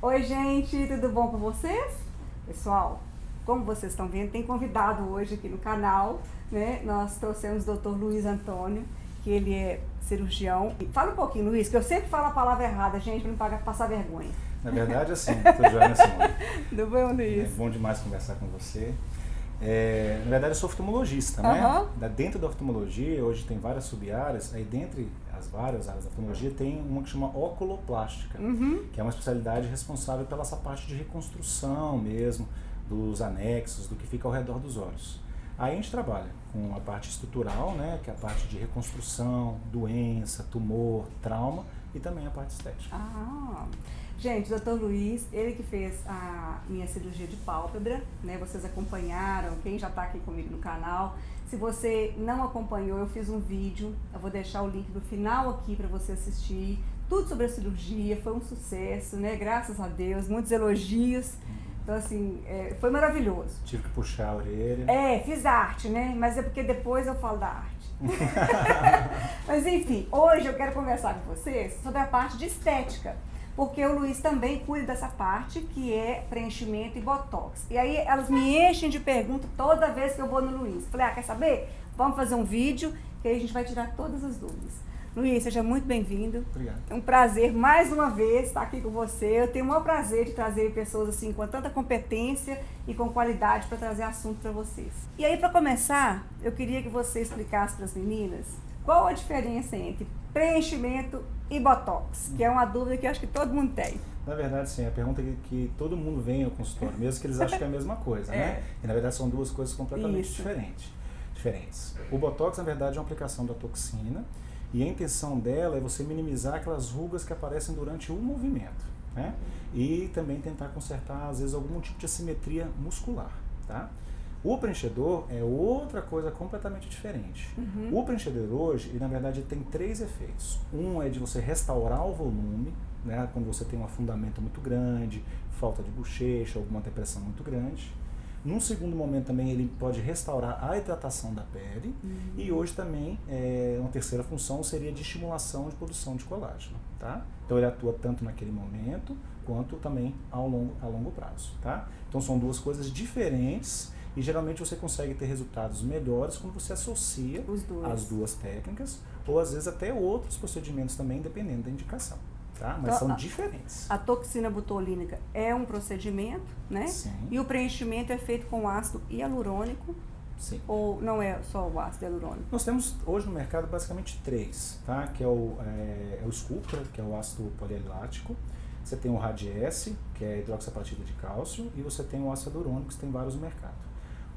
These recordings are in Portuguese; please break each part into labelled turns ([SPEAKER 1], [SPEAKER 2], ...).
[SPEAKER 1] Oi, gente, tudo bom com vocês? Pessoal, como vocês estão vendo, tem convidado hoje aqui no canal, né? Nós trouxemos o Dr. Luiz Antônio, que ele é cirurgião. Fala um pouquinho, Luiz, que eu sempre falo a palavra errada, gente, para não passar vergonha.
[SPEAKER 2] Na verdade, assim, estou joia, Simone.
[SPEAKER 1] Tudo bom, Luiz?
[SPEAKER 2] É bom demais conversar com você. Na verdade, eu sou oftalmologista, né? Dentro da oftalmologia, hoje tem várias sub-áreas, aí dentre as várias áreas da oftalmologia tem uma que chama oculoplástica, que é uma especialidade responsável pela essa parte de reconstrução mesmo, dos anexos, do que fica ao redor dos olhos. Aí a gente trabalha com a parte estrutural, né, que é a parte de reconstrução, doença, tumor, trauma e também a parte estética.
[SPEAKER 1] Gente, o Dr. Luiz, ele que fez a minha cirurgia de pálpebra, né? Vocês acompanharam, quem já está aqui comigo no canal. Se você não acompanhou, eu fiz um vídeo, eu vou deixar o link no final aqui para você assistir. Tudo sobre a cirurgia, foi um sucesso, né? Graças a Deus, muitos elogios. Então, assim, foi maravilhoso.
[SPEAKER 2] Tive que puxar a orelha.
[SPEAKER 1] Fiz arte, né? Mas é porque depois eu falo da arte. Mas, enfim, hoje eu quero conversar com vocês sobre a parte de estética. Porque o Luiz também cuida dessa parte, que é preenchimento e botox. E aí elas me enchem de perguntas toda vez que eu vou no Luiz. Falei, quer saber? Vamos fazer um vídeo, que aí a gente vai tirar todas as dúvidas. Luiz, seja muito bem-vindo.
[SPEAKER 2] Obrigado.
[SPEAKER 1] É um prazer, mais uma vez, estar aqui com você. Eu tenho o maior prazer de trazer pessoas assim, com tanta competência e com qualidade para trazer assunto para vocês. E aí, para começar, eu queria que você explicasse para as meninas qual a diferença entre preenchimento e botox, que é uma dúvida que eu acho que todo mundo tem.
[SPEAKER 2] Na verdade, sim, é a pergunta que todo mundo vem ao consultório, mesmo que eles acham que é a mesma coisa, né? E na verdade são duas coisas completamente diferentes. O botox, na verdade, é uma aplicação da toxina e a intenção dela é você minimizar aquelas rugas que aparecem durante o movimento, né? E também tentar consertar, às vezes, algum tipo de assimetria muscular, tá? O preenchedor é outra coisa completamente diferente. O preenchedor hoje, ele, na verdade, tem três efeitos. Um é de você restaurar o volume, né, quando você tem um afundamento muito grande, falta de bochecha, alguma depressão muito grande. Num segundo momento também ele pode restaurar a hidratação da pele. E hoje também, uma terceira função seria de estimulação de produção de colágeno. Tá? Então ele atua tanto naquele momento, quanto também a longo prazo. Tá? Então são duas coisas diferentes. E geralmente você consegue ter resultados melhores quando você associa as duas técnicas, ou às vezes até outros procedimentos também, dependendo da indicação. Tá? Mas
[SPEAKER 1] então,
[SPEAKER 2] são diferentes.
[SPEAKER 1] A toxina botulínica é um procedimento, né?
[SPEAKER 2] Sim.
[SPEAKER 1] E o preenchimento é feito com ácido hialurônico?
[SPEAKER 2] Sim.
[SPEAKER 1] Ou não é só o ácido hialurônico?
[SPEAKER 2] Nós temos hoje no mercado basicamente três, tá? Que é o Sculptra, que é o ácido polialático. Você tem o Radiesse, que é hidroxapatita de cálcio, e você tem o ácido hialurônico, que tem vários no mercado.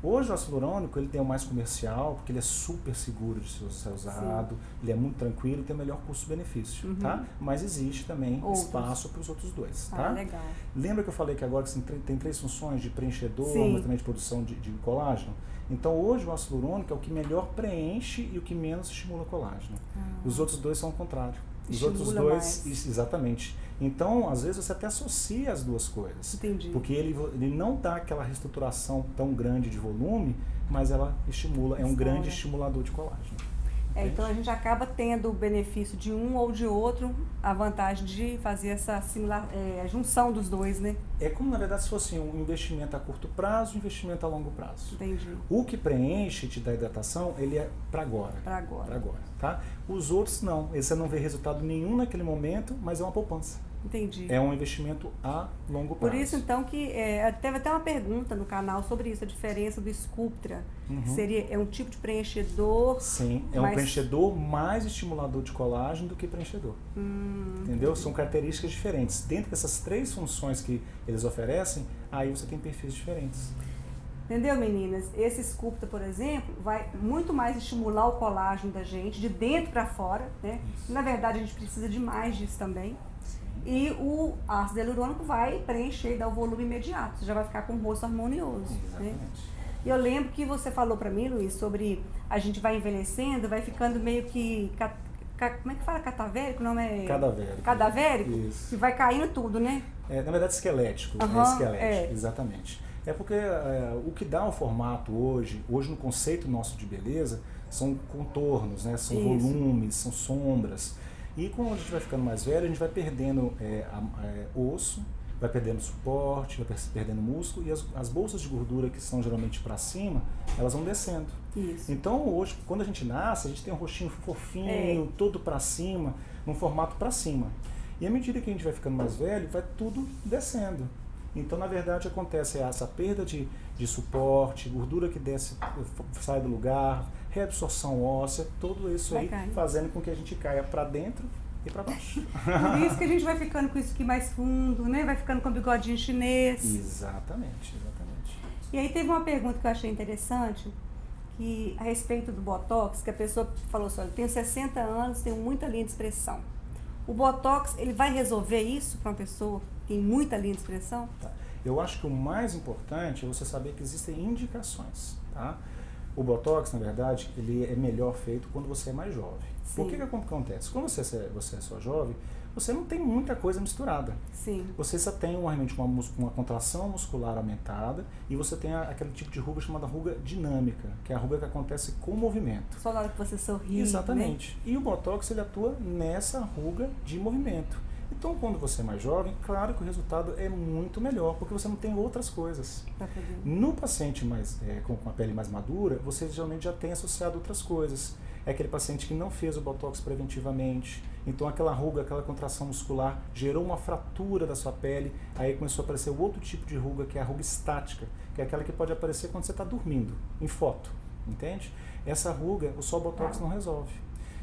[SPEAKER 2] Hoje o ácido hialurônico ele tem o mais comercial, porque ele é super seguro de ser usado, ele é muito tranquilo e tem o melhor custo-benefício, tá? Mas existe também espaço para os outros dois, tá?
[SPEAKER 1] Legal.
[SPEAKER 2] Lembra que eu falei que agora tem três funções de preenchedor, mas também de produção de colágeno? Então hoje o ácido hialurônico é o que melhor preenche e o que menos estimula colágeno. Os outros dois são o contrário. Os outros dois, exatamente. Então, às vezes, você até associa as duas coisas.
[SPEAKER 1] Entendi.
[SPEAKER 2] Porque ele não dá aquela reestruturação tão grande de volume, mas ela estimula, é um grande estimulador de colágeno.
[SPEAKER 1] Então a gente acaba tendo o benefício de um ou de outro, a vantagem de fazer essa junção dos dois, né?
[SPEAKER 2] É como, na verdade, se fosse um investimento a curto prazo e um investimento a longo prazo.
[SPEAKER 1] Entendi.
[SPEAKER 2] O que preenche e te dá hidratação, ele é para agora.
[SPEAKER 1] Para agora.
[SPEAKER 2] Para agora, tá? Os outros não. Você não vê resultado nenhum naquele momento, mas é uma poupança.
[SPEAKER 1] Entendi.
[SPEAKER 2] É um investimento a longo prazo.
[SPEAKER 1] Por isso, então, que teve até uma pergunta no canal sobre isso, a diferença do Sculptra. É um tipo de preenchedor?
[SPEAKER 2] Sim, é um preenchedor mais estimulador de colágeno do que preenchedor. Entendeu? São características diferentes. Dentro dessas três funções que eles oferecem, aí você tem perfis diferentes.
[SPEAKER 1] Entendeu, meninas? Esse Sculptra, por exemplo, vai muito mais estimular o colágeno da gente, de dentro para fora, né? Na verdade, a gente precisa de mais disso também. E o ácido hialurônico vai preencher e dar o volume imediato. Você já vai ficar com o rosto harmonioso.
[SPEAKER 2] Exatamente.
[SPEAKER 1] Né? E eu lembro que você falou para mim, Luiz, sobre a gente vai envelhecendo, vai ficando meio que... Como é que fala? Catavérico? Não é...
[SPEAKER 2] Cadavérico.
[SPEAKER 1] Cadavérico?
[SPEAKER 2] Isso.
[SPEAKER 1] Que vai caindo tudo, né?
[SPEAKER 2] Na verdade, esquelético. Esquelético, exatamente. É porque o que dá o formato hoje no conceito nosso de beleza, são contornos, né? São volumes, são sombras. E quando a gente vai ficando mais velho, a gente vai perdendo osso, vai perdendo suporte, vai perdendo músculo, e as bolsas de gordura que são geralmente para cima, elas vão descendo.
[SPEAKER 1] Isso.
[SPEAKER 2] Então hoje, quando a gente nasce, a gente tem um rostinho fofinho, todo para cima, num formato para cima. E à medida que a gente vai ficando mais velho, vai tudo descendo. Então, na verdade, acontece essa perda de suporte, gordura que desce, sai do lugar, reabsorção óssea, tudo isso aí fazendo com que a gente caia para dentro e para baixo.
[SPEAKER 1] Por isso que a gente vai ficando com isso aqui mais fundo, né? Vai ficando com o bigodinho chinês.
[SPEAKER 2] Exatamente, exatamente.
[SPEAKER 1] E aí teve uma pergunta que eu achei interessante, que a respeito do Botox, que a pessoa falou assim, olha, eu tenho 60 anos, tenho muita linha de expressão. O Botox, ele vai resolver isso para uma pessoa que tem muita linha de expressão?
[SPEAKER 2] Tá. Eu acho que o mais importante é você saber que existem indicações, tá? O Botox, na verdade, ele é melhor feito quando você é mais jovem. Sim. Por que acontece? Quando você é só jovem, você não tem muita coisa misturada.
[SPEAKER 1] Sim.
[SPEAKER 2] Você só tem realmente uma contração muscular aumentada e você tem aquele tipo de ruga chamada ruga dinâmica, que é a ruga que acontece com o movimento.
[SPEAKER 1] Só na hora que você sorri.
[SPEAKER 2] Exatamente.
[SPEAKER 1] Né?
[SPEAKER 2] E o Botox, ele atua nessa ruga de movimento. Então, quando você é mais jovem, claro que o resultado é muito melhor, porque você não tem outras coisas. No paciente com a pele mais madura, você geralmente já tem associado outras coisas. É aquele paciente que não fez o Botox preventivamente, então aquela ruga, aquela contração muscular gerou uma fratura da sua pele, aí começou a aparecer outro tipo de ruga, que é a ruga estática, que é aquela que pode aparecer quando você está dormindo, em foto, entende? Essa ruga, o só Botox não resolve.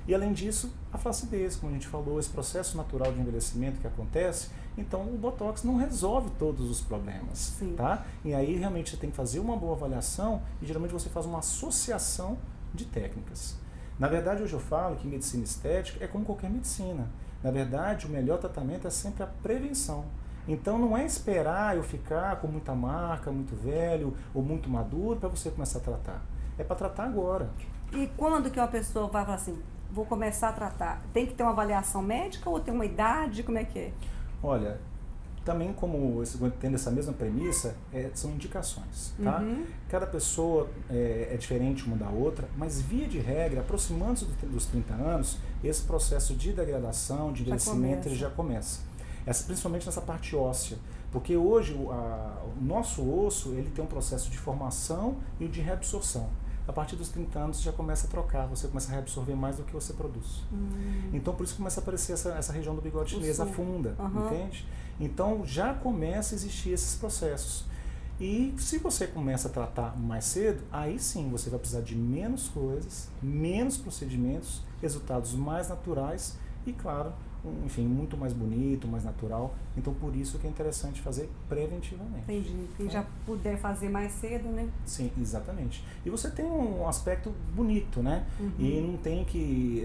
[SPEAKER 2] E além disso, a flacidez, como a gente falou, esse processo natural de envelhecimento que acontece, então o Botox não resolve todos os problemas,
[SPEAKER 1] Sim.
[SPEAKER 2] Tá? E aí realmente você tem que fazer uma boa avaliação e geralmente você faz uma associação de técnicas. Na verdade, hoje eu falo que medicina estética é como qualquer medicina. Na verdade, o melhor tratamento é sempre a prevenção. Então não é esperar eu ficar com muita marca, muito velho ou muito maduro para você começar a tratar. É para tratar agora.
[SPEAKER 1] E quando que uma pessoa vai falar assim, vou começar a tratar? Tem que ter uma avaliação médica ou tem uma idade? Como é que é?
[SPEAKER 2] Olha, também como tendo essa mesma premissa, são indicações, tá? Cada pessoa é diferente uma da outra, mas via de regra, aproximando-se dos 30 anos, esse processo de degradação, de envelhecimento, ele já começa. Principalmente nessa parte óssea, porque hoje o nosso osso ele tem um processo de formação e de reabsorção. A partir dos 30 anos você já começa a trocar, você começa a reabsorver mais do que você produz. Então por isso começa a aparecer essa região do bigode chinês, afunda, entende? Então já começa a existir esses processos. E se você começa a tratar mais cedo, aí sim você vai precisar de menos coisas, menos procedimentos, resultados mais naturais e claro, enfim, muito mais bonito, mais natural. Então, por isso que é interessante fazer preventivamente.
[SPEAKER 1] Entendi. Quem já puder fazer mais cedo, né?
[SPEAKER 2] Sim, exatamente. E você tem um aspecto bonito, né? E não tem que...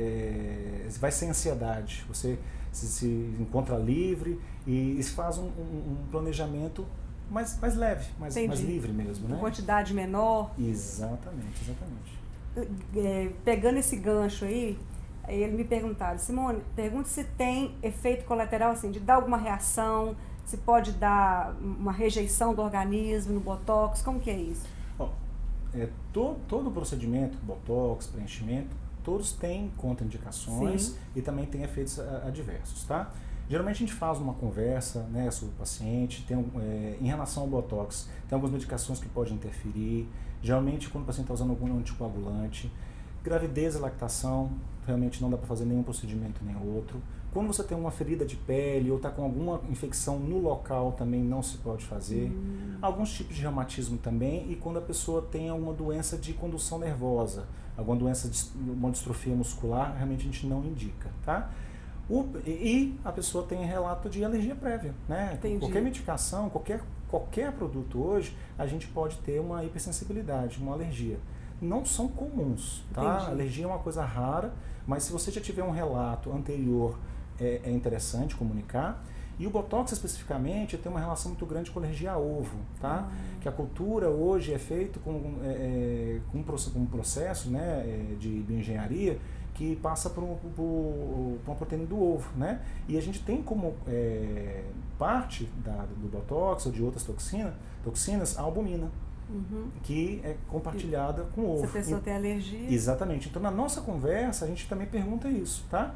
[SPEAKER 2] vai sem ansiedade. Você se encontra livre e faz um planejamento mais leve, mais livre mesmo, né?
[SPEAKER 1] Quantidade menor.
[SPEAKER 2] Exatamente, exatamente.
[SPEAKER 1] Pegando esse gancho aí, ele me perguntaram, Simone, pergunta se tem efeito colateral, assim, de dar alguma reação, se pode dar uma rejeição do organismo no Botox, como que é isso?
[SPEAKER 2] Todo o procedimento, Botox, preenchimento, todos têm contraindicações. Sim. E também tem efeitos adversos, tá? Geralmente a gente faz uma conversa, né, sobre o paciente, em relação ao Botox, tem algumas medicações que podem interferir, geralmente quando o paciente está usando algum anticoagulante, gravidez e lactação, realmente não dá para fazer nenhum procedimento nem outro. Quando você tem uma ferida de pele ou está com alguma infecção no local, também não se pode fazer. Alguns tipos de reumatismo também, e quando a pessoa tem alguma doença de condução nervosa, alguma doença uma distrofia muscular, realmente a gente não indica, tá? E a pessoa tem relato de alergia prévia, né?
[SPEAKER 1] Entendi.
[SPEAKER 2] Qualquer medicação, qualquer produto hoje, a gente pode ter uma hipersensibilidade, uma alergia. Não são comuns, tá?
[SPEAKER 1] Entendi.
[SPEAKER 2] Alergia é uma coisa rara, mas se você já tiver um relato anterior, é interessante comunicar. E o Botox especificamente tem uma relação muito grande com alergia a ovo, tá? Que a cultura hoje é feita com um processo, né, de bioengenharia que passa por uma proteína do ovo, né? E a gente tem como parte do Botox ou de outras toxinas a albumina. Que é compartilhada com o ovo.
[SPEAKER 1] Se a pessoa tem alergia.
[SPEAKER 2] Exatamente. Então, na nossa conversa, a gente também pergunta isso, tá?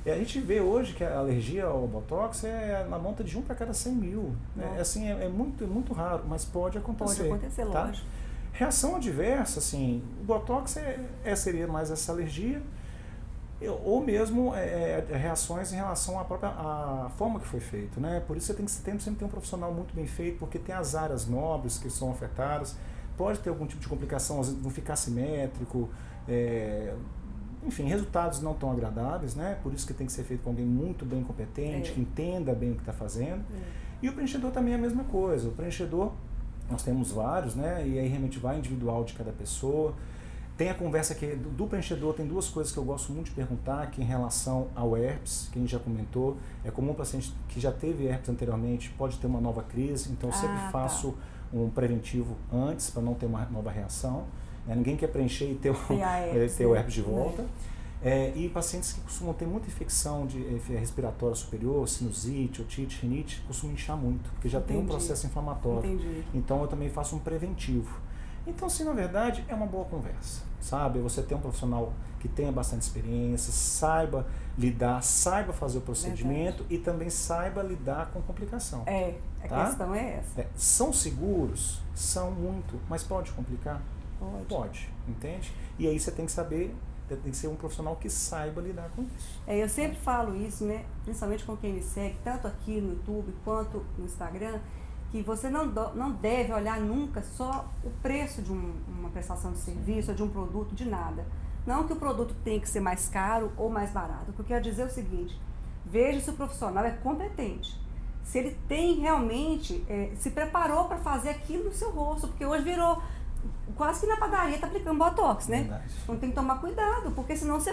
[SPEAKER 2] E a gente vê hoje que a alergia ao Botox é na monta de 1 para cada 100 mil. Assim, é muito raro, mas pode acontecer.
[SPEAKER 1] Pode acontecer,
[SPEAKER 2] tá?
[SPEAKER 1] lógico.
[SPEAKER 2] Reação adversa, assim, o Botox seria mais essa alergia, ou mesmo reações em relação à forma que foi feito, né? Por isso você tem que sempre ter um profissional muito bem feito, porque tem as áreas nobres que são afetadas, pode ter algum tipo de complicação, às vezes não ficar simétrico, enfim, resultados não tão agradáveis, né? Por isso que tem que ser feito com alguém muito bem competente, que entenda bem o que está fazendo. E o preenchedor também é a mesma coisa. O preenchedor, nós temos vários, né? E aí realmente vai individual de cada pessoa. Tem a conversa que do preenchedor, tem 2 coisas que eu gosto muito de perguntar, que em relação ao herpes, que a gente já comentou, é comum o paciente que já teve herpes anteriormente pode ter uma nova crise, então eu sempre faço um preventivo antes, para não ter uma nova reação. Ninguém quer preencher e ter o herpes de volta. E pacientes que costumam ter muita infecção respiratória superior, sinusite, otite, rinite, costumam inchar muito, porque já tem um processo inflamatório. Então eu também faço um preventivo. Então, sim, na verdade, é uma boa conversa, sabe? Você tem um profissional que tenha bastante experiência, saiba lidar, saiba fazer o procedimento e também saiba lidar com complicação.
[SPEAKER 1] A questão é essa.
[SPEAKER 2] São seguros? São muito, mas pode complicar? Pode, entende? E aí você tem que saber, tem que ser um profissional que saiba lidar com isso.
[SPEAKER 1] Eu sempre falo isso, né? Principalmente com quem me segue, tanto aqui no YouTube quanto no Instagram, que você não deve olhar nunca só o preço de uma prestação de serviço ou de um produto, de nada. Não que o produto tenha que ser mais caro ou mais barato. O que eu quero dizer é o seguinte, veja se o profissional é competente. Se ele tem realmente, se preparou para fazer aquilo no seu rosto, porque hoje virou, quase que na padaria está aplicando Botox, né?
[SPEAKER 2] Verdade.
[SPEAKER 1] Então tem que tomar cuidado, porque senão você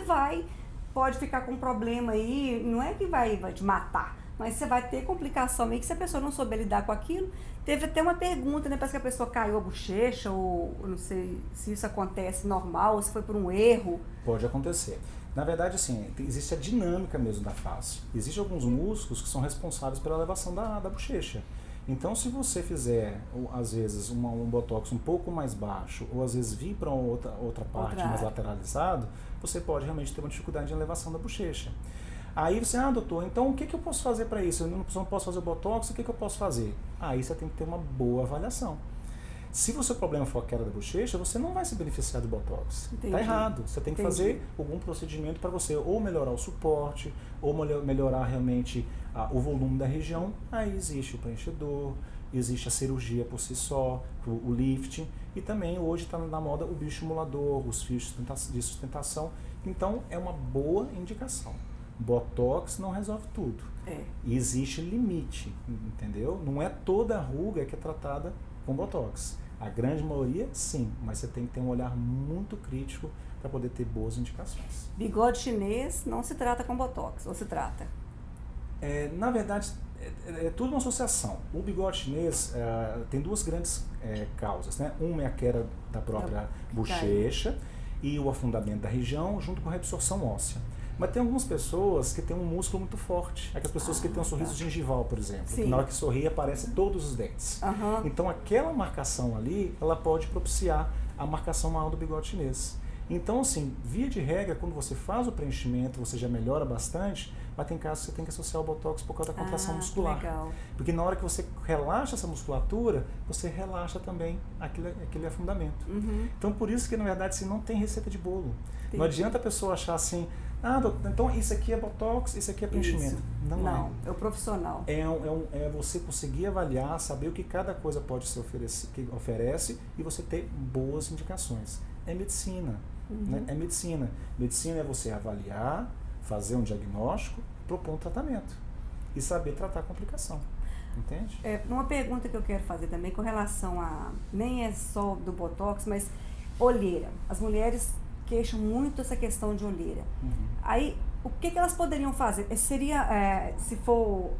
[SPEAKER 1] pode ficar com um problema aí, não é que vai te matar, mas você vai ter complicação meio que se a pessoa não souber lidar com aquilo. Teve até uma pergunta, né? Parece que a pessoa caiu a bochecha, ou eu não sei se isso acontece normal, ou se foi por um erro.
[SPEAKER 2] Pode acontecer. Na verdade, assim, existe a dinâmica mesmo da face. Existem alguns músculos que são responsáveis pela elevação da bochecha. Então, se você fizer, às vezes, um botox um pouco mais baixo, ou às vezes vir para outra parte mais lateralizado, você pode realmente ter uma dificuldade de elevação da bochecha. Aí você, doutor, então o que eu posso fazer para isso? Eu não posso fazer o botox, o que eu posso fazer? Aí você tem que ter uma boa avaliação. Se o seu problema for a queda da bochecha, você não vai se beneficiar do botox. Está errado. Você tem que fazer algum procedimento para você ou melhorar o suporte, ou melhorar realmente o volume da região. Aí existe o preenchedor, existe a cirurgia por si só, o lifting, e também hoje está na moda o bioestimulador, os fios de sustentação. Então é uma boa indicação. Botox não resolve tudo. E existe limite, entendeu? Não é toda ruga que é tratada com Botox. A grande maioria, sim, mas você tem que ter um olhar muito crítico para poder ter boas indicações.
[SPEAKER 1] Bigode chinês não se trata com Botox, ou se trata?
[SPEAKER 2] Na verdade, é tudo uma associação. O bigode chinês tem 2 grandes causas, né? Uma é a queda da própria bochecha e o afundamento da região junto com a reabsorção óssea. Mas tem algumas pessoas que têm um músculo muito forte. Aquelas pessoas que têm um sorriso gengival, por exemplo. Que na hora que sorri, aparecem todos os dentes. Então, aquela marcação ali, ela pode propiciar a marcação maior do bigode chinês. Então, assim, via de regra, quando você faz o preenchimento, você já melhora bastante, mas tem casos que você tem que associar o Botox por causa da contração muscular.
[SPEAKER 1] Legal.
[SPEAKER 2] Porque na hora que você relaxa essa musculatura, você relaxa também aquele afundamento. Então, por isso que, na verdade, assim, não tem receita de bolo. Não adianta a pessoa achar assim, então isso aqui é Botox, isso aqui é preenchimento. Não,
[SPEAKER 1] é o profissional.
[SPEAKER 2] É você conseguir avaliar, saber o que cada coisa pode se oferece e você ter boas indicações. É medicina. Né? É medicina. Medicina é você avaliar, fazer um diagnóstico, propor um tratamento e saber tratar a complicação. Entende?
[SPEAKER 1] Uma pergunta que eu quero fazer também com relação nem é só do Botox, mas olheira. As mulheres queixam muito essa questão de olheira. Aí, o que elas poderiam fazer? Seria, se for,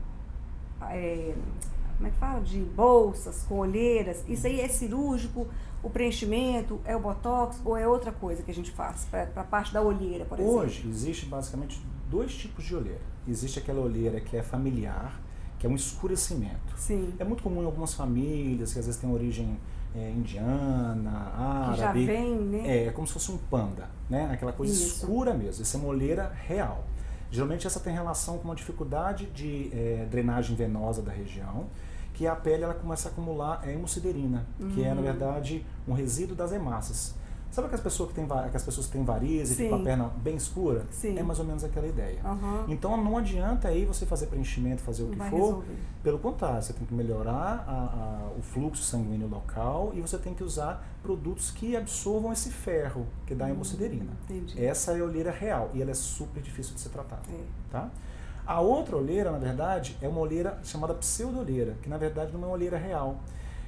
[SPEAKER 1] como é que fala? De bolsas com olheiras, isso aí é cirúrgico? O preenchimento é o Botox ou é outra coisa que a gente faz para a parte da olheira, por exemplo?
[SPEAKER 2] Hoje, existe basicamente 2 tipos de olheira. Existe aquela olheira que é familiar, que é um escurecimento.
[SPEAKER 1] Sim.
[SPEAKER 2] É muito comum em algumas famílias, que às vezes tem origem indiana, árabe.
[SPEAKER 1] Que já vem, né?
[SPEAKER 2] É como se fosse um panda, né? Aquela coisa escura mesmo. Essa é uma olheira real. Geralmente essa tem relação com uma dificuldade de drenagem venosa da região, que a pele ela começa a acumular hemosiderina, que é, na verdade, um resíduo das hemácias. Sabe aquelas pessoas que têm varizes e ficam com a perna bem escura?
[SPEAKER 1] Sim.
[SPEAKER 2] É mais ou menos aquela ideia. Então não adianta aí você fazer preenchimento, fazer o que for. Resolver. Pelo contrário, você tem que melhorar o fluxo sanguíneo local e você tem que usar produtos que absorvam esse ferro, que dá hemosiderina.
[SPEAKER 1] Entendi.
[SPEAKER 2] Essa é a olheira real e ela é super difícil de ser tratada. Tá? A outra olheira, na verdade, é uma olheira chamada pseudo-olheira, que na verdade não é uma olheira real.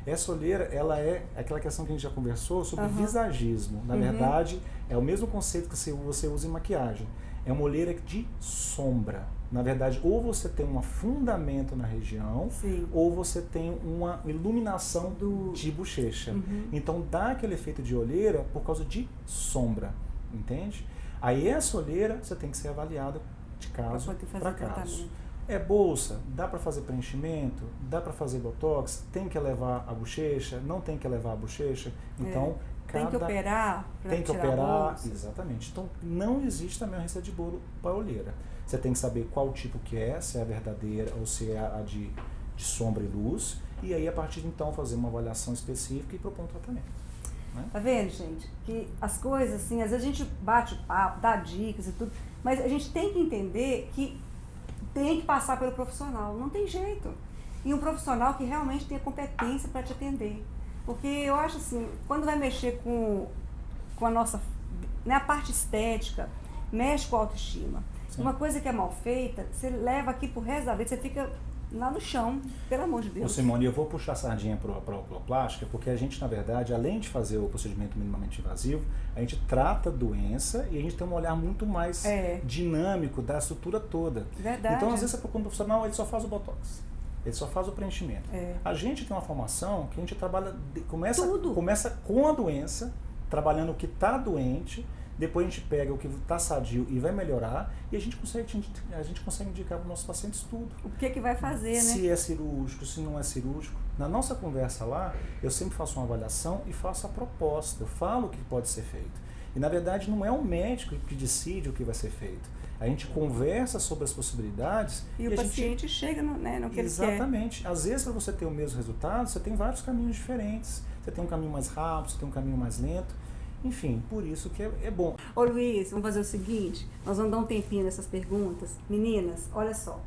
[SPEAKER 2] Essa olheira, ela é aquela questão que a gente já conversou sobre visagismo. Na verdade, é o mesmo conceito que você usa em maquiagem. É uma olheira de sombra. Na verdade, ou você tem um afundamento na região, ou você tem uma iluminação de bochecha. Então, dá aquele efeito de olheira por causa de sombra, entende? Aí, essa olheira, você tem que ser avaliada de caso para caso. É bolsa, dá para fazer preenchimento, dá para fazer botox, tem que elevar a bochecha, não tem que elevar a bochecha. Então,
[SPEAKER 1] tem que operar para tirar a bolsa.
[SPEAKER 2] Exatamente. Então, não existe também a receita de bolo para olheira. Você tem que saber qual tipo que é, se é a verdadeira ou se é a de sombra e luz. E aí, a partir de então, fazer uma avaliação específica e propor um tratamento. Né?
[SPEAKER 1] Tá vendo, gente? Que as coisas, assim, às vezes a gente bate o papo, dá dicas e tudo, mas a gente tem que entender que tem que passar pelo profissional, não tem jeito. E um profissional que realmente tenha competência para te atender. Porque eu acho assim, quando vai mexer com a nossa, né, a parte estética, mexe com a autoestima. Sim. Uma coisa que é mal feita, você leva aqui pro resto da vida, você fica lá no chão, pelo amor de Deus.
[SPEAKER 2] Ô Simone, eu vou puxar a sardinha para a oculoplástica, porque a gente, na verdade, além de fazer o procedimento minimamente invasivo, a gente trata a doença e a gente tem um olhar muito mais dinâmico da estrutura toda.
[SPEAKER 1] Verdade.
[SPEAKER 2] Então, às vezes, você procura um profissional, ele só faz o botox, ele só faz o preenchimento. A gente tem uma formação que a gente trabalha, começa com a doença, trabalhando o que está doente, depois a gente pega o que está sadio e vai melhorar e a gente consegue indicar para os nossos pacientes tudo.
[SPEAKER 1] O que vai fazer, né?
[SPEAKER 2] Se é cirúrgico, se não é cirúrgico. Na nossa conversa lá, eu sempre faço uma avaliação e faço a proposta. Eu falo o que pode ser feito. E, na verdade, não é o médico que decide o que vai ser feito. A gente conversa sobre as possibilidades.
[SPEAKER 1] E o paciente chega no que ele quer.
[SPEAKER 2] Exatamente. Às vezes, para você ter o mesmo resultado, você tem vários caminhos diferentes. Você tem um caminho mais rápido, você tem um caminho mais lento. Enfim, por isso que é bom.
[SPEAKER 1] Ô Luiz, vamos fazer o seguinte, nós vamos dar um tempinho nessas perguntas. Meninas, olha só,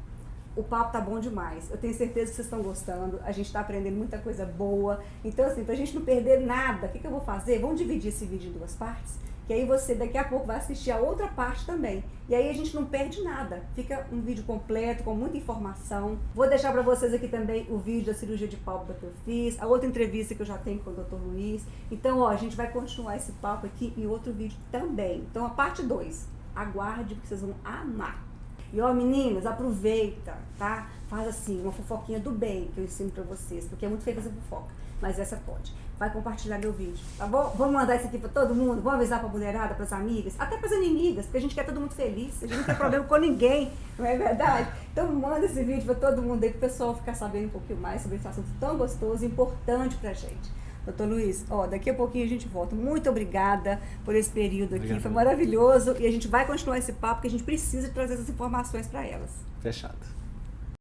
[SPEAKER 1] o papo tá bom demais. Eu tenho certeza que vocês estão gostando, a gente tá aprendendo muita coisa boa. Então, assim, pra gente não perder nada, o que eu vou fazer? Vamos dividir esse vídeo em duas partes? Que aí você daqui a pouco vai assistir a outra parte também. E aí a gente não perde nada. Fica um vídeo completo, com muita informação. Vou deixar para vocês aqui também o vídeo da cirurgia de pálpebra que eu fiz, a outra entrevista que eu já tenho com o Dr. Luiz. Então, ó, a gente vai continuar esse papo aqui em outro vídeo também. Então, a parte 2. Aguarde, porque vocês vão amar. E ó, meninas, aproveita, tá? Faz assim, uma fofoquinha do bem que eu ensino para vocês, porque é muito feio fazer fofoca, mas essa pode. Vai compartilhar meu vídeo, tá bom? Vamos mandar isso aqui para todo mundo, vamos avisar para a mulherada, para as amigas, até para as inimigas, porque a gente quer todo mundo feliz, a gente não tem problema com ninguém, não é verdade? Então manda esse vídeo para todo mundo aí, para o pessoal ficar sabendo um pouquinho mais sobre esse assunto tão gostoso e importante pra gente. Doutor Luiz, ó, daqui a pouquinho a gente volta. Muito obrigada por esse período aqui, Obrigado. Foi maravilhoso e a gente vai continuar esse papo, porque a gente precisa trazer essas informações para elas.
[SPEAKER 2] Fechado.